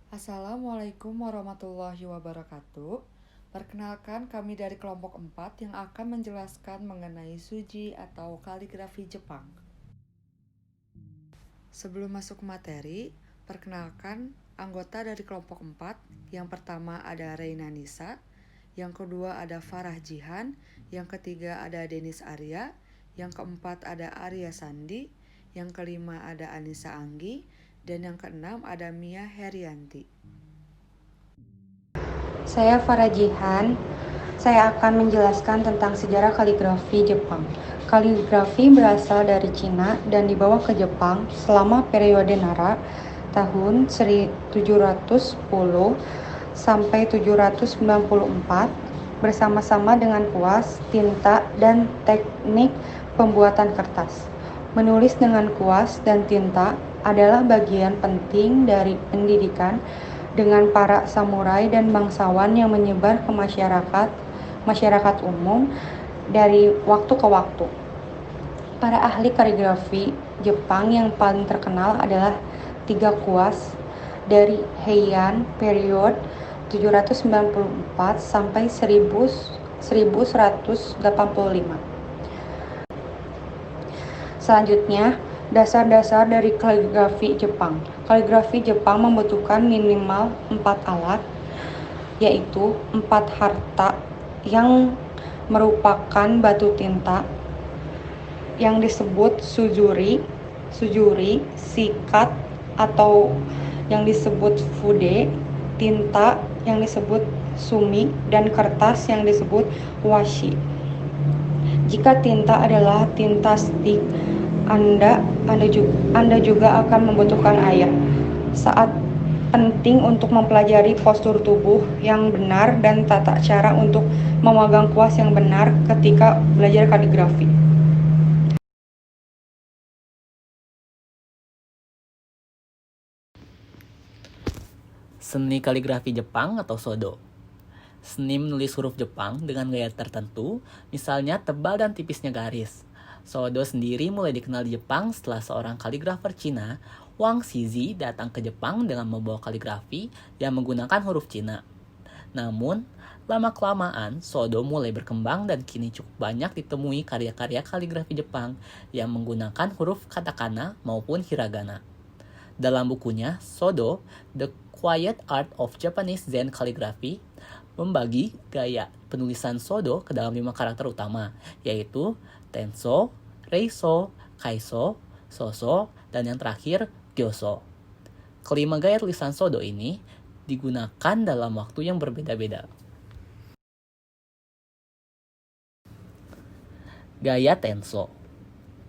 Assalamualaikum warahmatullahi wabarakatuh. Perkenalkan kami dari kelompok 4 yang akan menjelaskan mengenai suji atau kaligrafi Jepang. Sebelum masuk ke materi, perkenalkan anggota dari kelompok 4. Yang pertama ada Reina Nisa, yang kedua ada Farah Jihan, yang ketiga ada Denis Arya, yang keempat ada Arya Sandi, yang kelima ada Anissa Anggi, dan yang keenam ada Mia Herianti. Saya Farah Jihan. Saya akan menjelaskan tentang sejarah kaligrafi Jepang. Kaligrafi berasal dari Cina dan dibawa ke Jepang selama periode Nara tahun 1710 sampai 794 bersama-sama dengan kuas, tinta, dan teknik pembuatan kertas. Menulis dengan kuas dan tinta adalah bagian penting dari pendidikan dengan para samurai dan bangsawan yang menyebar ke masyarakat umum dari waktu ke waktu. Para ahli kaligrafi Jepang yang paling terkenal adalah tiga kuas dari Heian period 794 sampai 1185. Selanjutnya, dasar-dasar dari kaligrafi Jepang. Kaligrafi Jepang membutuhkan minimal 4 alat, yaitu 4 harta yang merupakan batu tinta yang disebut sujuri, sikat atau yang disebut fude, tinta yang disebut sumi, dan kertas yang disebut washi. Jika tinta adalah tinta stick, Anda juga akan membutuhkan air. Saat penting untuk mempelajari postur tubuh yang benar dan tata cara untuk memegang kuas yang benar ketika belajar kaligrafi. Seni kaligrafi Jepang atau Sodo. Seni menulis huruf Jepang dengan gaya tertentu, misalnya tebal dan tipisnya garis. Sodo sendiri mulai dikenal di Jepang setelah seorang kaligrafer Cina, Wang Shizi, datang ke Jepang dengan membawa kaligrafi yang menggunakan huruf Cina. Namun, lama-kelamaan Sodo mulai berkembang dan kini cukup banyak ditemui karya-karya kaligrafi Jepang yang menggunakan huruf katakana maupun hiragana. Dalam bukunya, Sodo, The Quiet Art of Japanese Zen Calligraphy, membagi gaya penulisan Sodo ke dalam 5 karakter utama, yaitu Tenso, Reiso, Kaiso, Soso, dan yang terakhir Gyoso. Kelima gaya tulisan Sodo ini digunakan dalam waktu yang berbeda-beda. Gaya Tenso.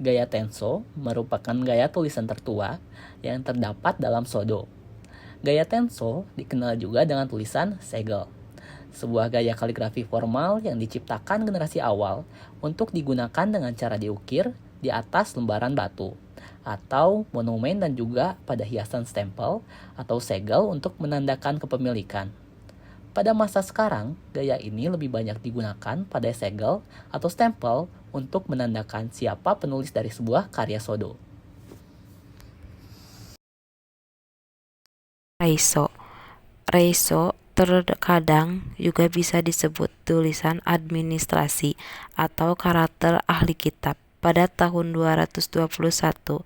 Gaya Tenso merupakan gaya tulisan tertua yang terdapat dalam Sodo. Gaya Tenso dikenal juga dengan tulisan segel, sebuah gaya kaligrafi formal yang diciptakan generasi awal untuk digunakan dengan cara diukir di atas lembaran batu, atau monumen dan juga pada hiasan stempel atau segel untuk menandakan kepemilikan. Pada masa sekarang, gaya ini lebih banyak digunakan pada segel atau stempel untuk menandakan siapa penulis dari sebuah karya Sodo. Reiso terkadang juga bisa disebut tulisan administrasi atau karakter ahli kitab. Pada tahun 221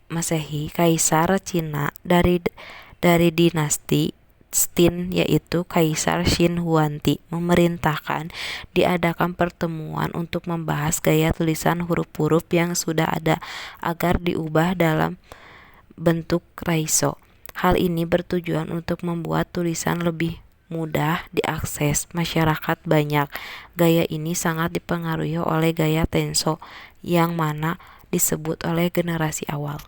Masehi, Kaisar Cina dari dinasti Qin, yaitu Kaisar Qin Huangdi, memerintahkan diadakan pertemuan untuk membahas gaya tulisan huruf-huruf yang sudah ada agar diubah dalam bentuk Reiso. Hal ini bertujuan untuk membuat tulisan lebih mudah diakses masyarakat banyak. Gaya ini sangat dipengaruhi oleh gaya Tenso, yang mana disebut oleh generasi awal.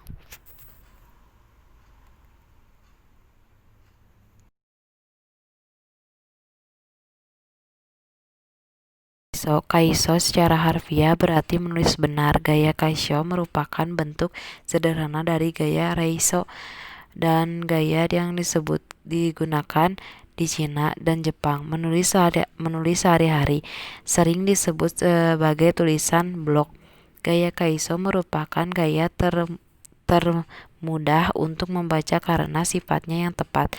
Kaiso secara harfiah berarti menulis benar. Gaya Kaiso merupakan bentuk sederhana dari gaya Reiso dan gaya yang digunakan di Cina dan Jepang. Menulis sehari-hari sering disebut sebagai tulisan blok. Gaya Kaiso merupakan gaya termudah untuk membaca karena sifatnya yang tepat.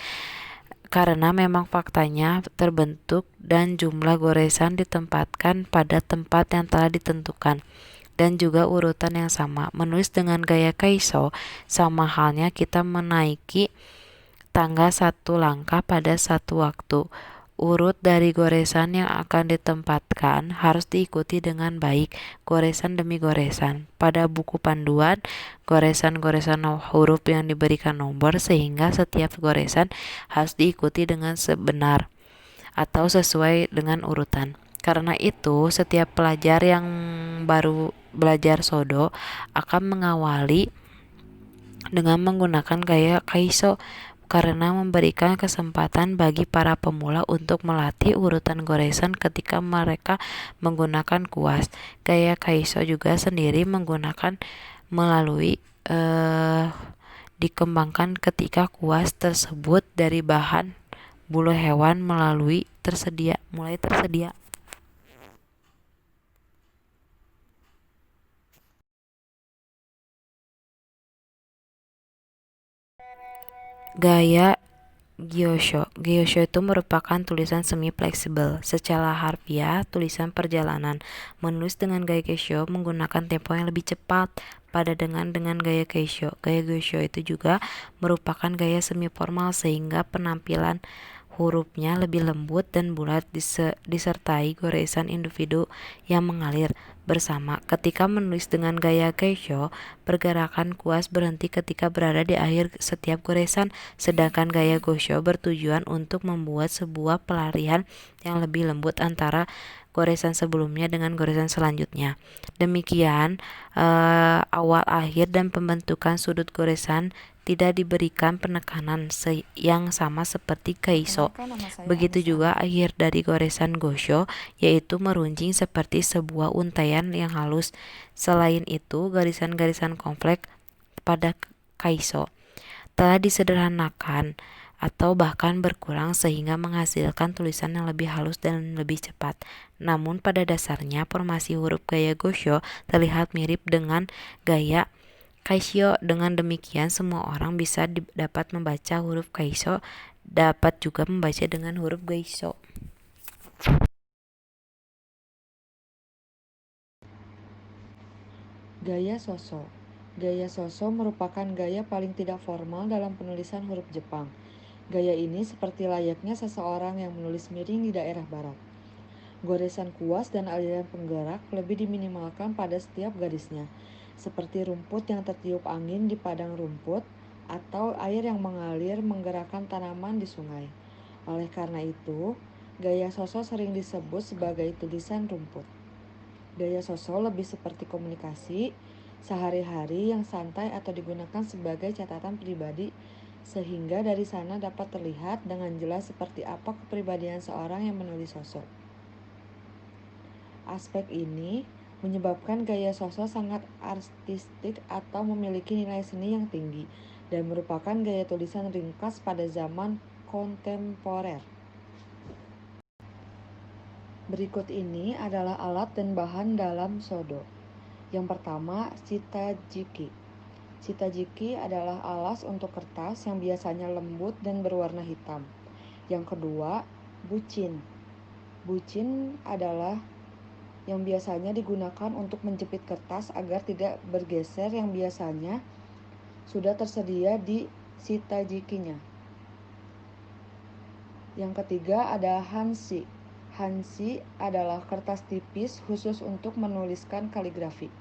Karena memang faktanya terbentuk dan jumlah goresan ditempatkan pada tempat yang telah ditentukan dan juga urutan yang sama. Menulis dengan gaya Kaiso sama halnya kita menaiki tangga satu langkah pada satu waktu. Urut dari goresan yang akan ditempatkan harus diikuti dengan baik, goresan demi goresan. Pada buku panduan, goresan-goresan huruf yang diberikan nomor sehingga setiap goresan harus diikuti dengan sebenar atau sesuai dengan urutan. Karena itu, setiap pelajar yang baru belajar sodo akan mengawali dengan menggunakan gaya Kaiso karena memberikan kesempatan bagi para pemula untuk melatih urutan goresan ketika mereka menggunakan kuas. Gaya Kaiso juga sendiri menggunakan melalui dikembangkan ketika kuas tersebut dari bahan bulu hewan mulai tersedia. Gaya Gyosho. Gyosho itu merupakan tulisan semi fleksibel. Secara harfiah, tulisan perjalanan. Menulis dengan gaya Gyosho menggunakan tempo yang lebih cepat pada dengan gaya Gyosho. Gaya Gyosho itu juga merupakan gaya semi formal sehingga penampilan hurufnya lebih lembut dan bulat disertai goresan individu yang mengalir bersama. Ketika menulis dengan gaya Gyosho, pergerakan kuas berhenti ketika berada di akhir setiap goresan, sedangkan gaya Gyosho bertujuan untuk membuat sebuah pelarian yang lebih lembut antara goresan sebelumnya dengan goresan selanjutnya. Demikian, awal, akhir, dan pembentukan sudut goresan tidak diberikan penekanan yang sama seperti Kaiso. Begitu juga akhir dari goresan Gyosho, yaitu meruncing seperti sebuah untaian yang halus. Selain itu, garisan-garisan kompleks pada Kaiso telah disederhanakan atau bahkan berkurang sehingga menghasilkan tulisan yang lebih halus dan lebih cepat. Namun pada dasarnya formasi huruf gaya Gyosho terlihat mirip dengan gaya Kaiso. Dengan demikian semua orang bisa dapat membaca huruf Kaiso, dapat juga membaca dengan huruf Gyosho. Gaya Soso. Gaya Soso merupakan gaya paling tidak formal dalam penulisan huruf Jepang. Gaya ini seperti layaknya seseorang yang menulis miring di daerah barat. Goresan kuas dan aliran penggerak lebih diminimalkan pada setiap garisnya, seperti rumput yang tertiup angin di padang rumput atau air yang mengalir menggerakkan tanaman di sungai. Oleh karena itu, gaya Soso sering disebut sebagai tulisan rumput. Gaya Soso lebih seperti komunikasi sehari-hari yang santai atau digunakan sebagai catatan pribadi, sehingga dari sana dapat terlihat dengan jelas seperti apa kepribadian seorang yang menulis Soso. Aspek ini menyebabkan gaya Soso sangat artistik atau memiliki nilai seni yang tinggi dan merupakan gaya tulisan ringkas pada zaman kontemporer. Berikut ini adalah alat dan bahan dalam sodo. Yang pertama, shitajiki. Shitajiki adalah alas untuk kertas yang biasanya lembut dan berwarna hitam. Yang kedua, bucin. Bucin adalah yang biasanya digunakan untuk menjepit kertas agar tidak bergeser yang biasanya sudah tersedia di shitajikinya. Yang ketiga ada hanshi. Hanshi adalah kertas tipis khusus untuk menuliskan kaligrafi.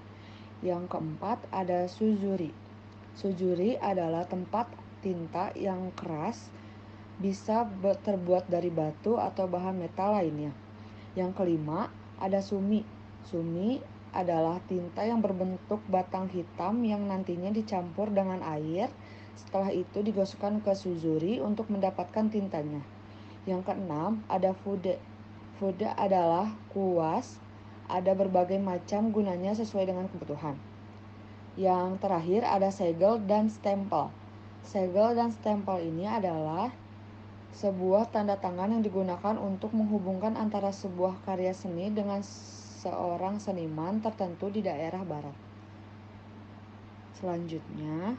Yang keempat ada suzuri. Suzuri adalah tempat tinta yang keras, bisa terbuat dari batu atau bahan metal lainnya. Yang kelima ada sumi. Sumi adalah tinta yang berbentuk batang hitam yang nantinya dicampur dengan air. Setelah itu digosokkan ke suzuri untuk mendapatkan tintanya. Yang keenam ada fude. Fude adalah kuas. Ada berbagai macam gunanya sesuai dengan kebutuhan. Yang terakhir ada segel dan stempel. Segel dan stempel ini adalah sebuah tanda tangan yang digunakan untuk menghubungkan antara sebuah karya seni dengan seorang seniman tertentu di daerah barat. Selanjutnya,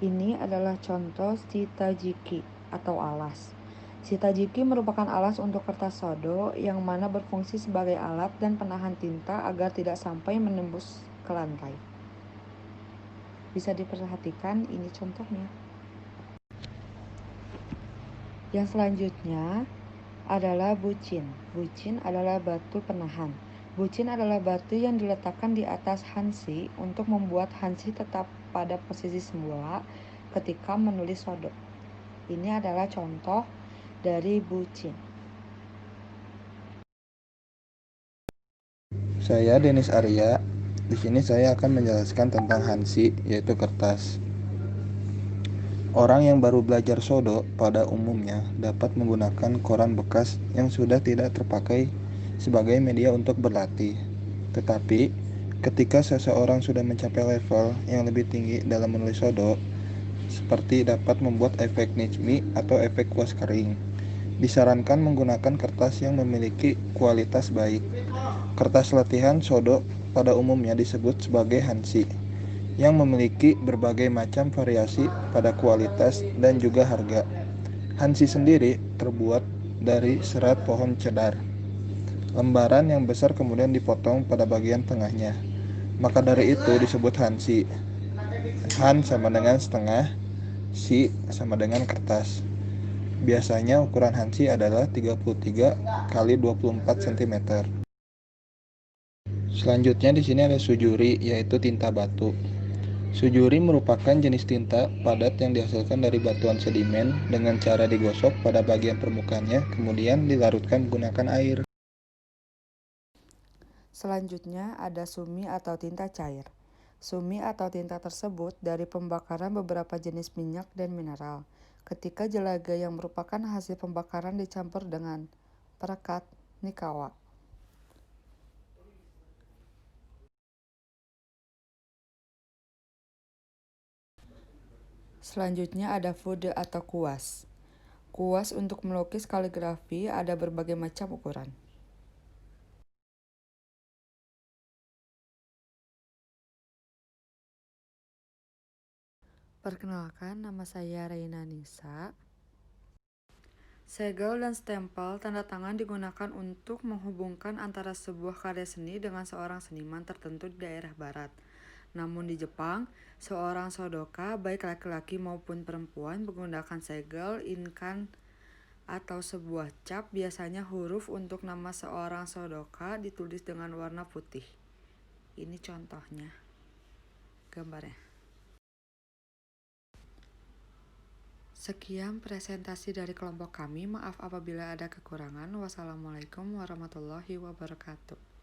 ini adalah contoh shitajiki atau alas. Shitajiki merupakan alas untuk kertas sodo yang mana berfungsi sebagai alat dan penahan tinta agar tidak sampai menembus ke lantai. Bisa diperhatikan, ini contohnya. Yang selanjutnya adalah bucin. Bucin adalah batu penahan. Bucin adalah batu yang diletakkan di atas hansi untuk membuat hansi tetap pada posisi semula ketika menulis sodo. Ini adalah contoh dari bucin. Saya Denis Arya. Di sini saya akan menjelaskan tentang hansi, yaitu kertas. Orang yang baru belajar sodo pada umumnya dapat menggunakan koran bekas yang sudah tidak terpakai sebagai media untuk berlatih. Tetapi, ketika seseorang sudah mencapai level yang lebih tinggi dalam menulis sodo, seperti dapat membuat efek nijmi atau efek kuas kering, disarankan menggunakan kertas yang memiliki kualitas baik. Kertas latihan sodo pada umumnya disebut sebagai hansi, yang memiliki berbagai macam variasi pada kualitas dan juga harga. Hansi sendiri terbuat dari serat pohon cedar. Lembaran yang besar kemudian dipotong pada bagian tengahnya. Maka dari itu disebut hansi. Han sama dengan setengah, si sama dengan kertas. Biasanya ukuran hansi adalah 33 kali 24 cm. Selanjutnya di sini ada sujuri, yaitu tinta batu. Sujuri merupakan jenis tinta padat yang dihasilkan dari batuan sedimen dengan cara digosok pada bagian permukaannya, kemudian dilarutkan menggunakan air. Selanjutnya ada sumi atau tinta cair. Sumi atau tinta tersebut dari pembakaran beberapa jenis minyak dan mineral. Ketika jelaga yang merupakan hasil pembakaran dicampur dengan perekat nikawa. Selanjutnya ada fude atau kuas. Kuas untuk melukis kaligrafi ada berbagai macam ukuran. Perkenalkan, nama saya Reina Nisa. Segel dan stempel tanda tangan digunakan untuk menghubungkan antara sebuah karya seni dengan seorang seniman tertentu di daerah barat. Namun di Jepang, seorang sodoka, baik laki-laki maupun perempuan, menggunakan segel, inkan, atau sebuah cap, biasanya huruf untuk nama seorang sodoka ditulis dengan warna putih. Ini contohnya, gambarnya. Sekian presentasi dari kelompok kami. Maaf apabila ada kekurangan. Wassalamualaikum warahmatullahi wabarakatuh.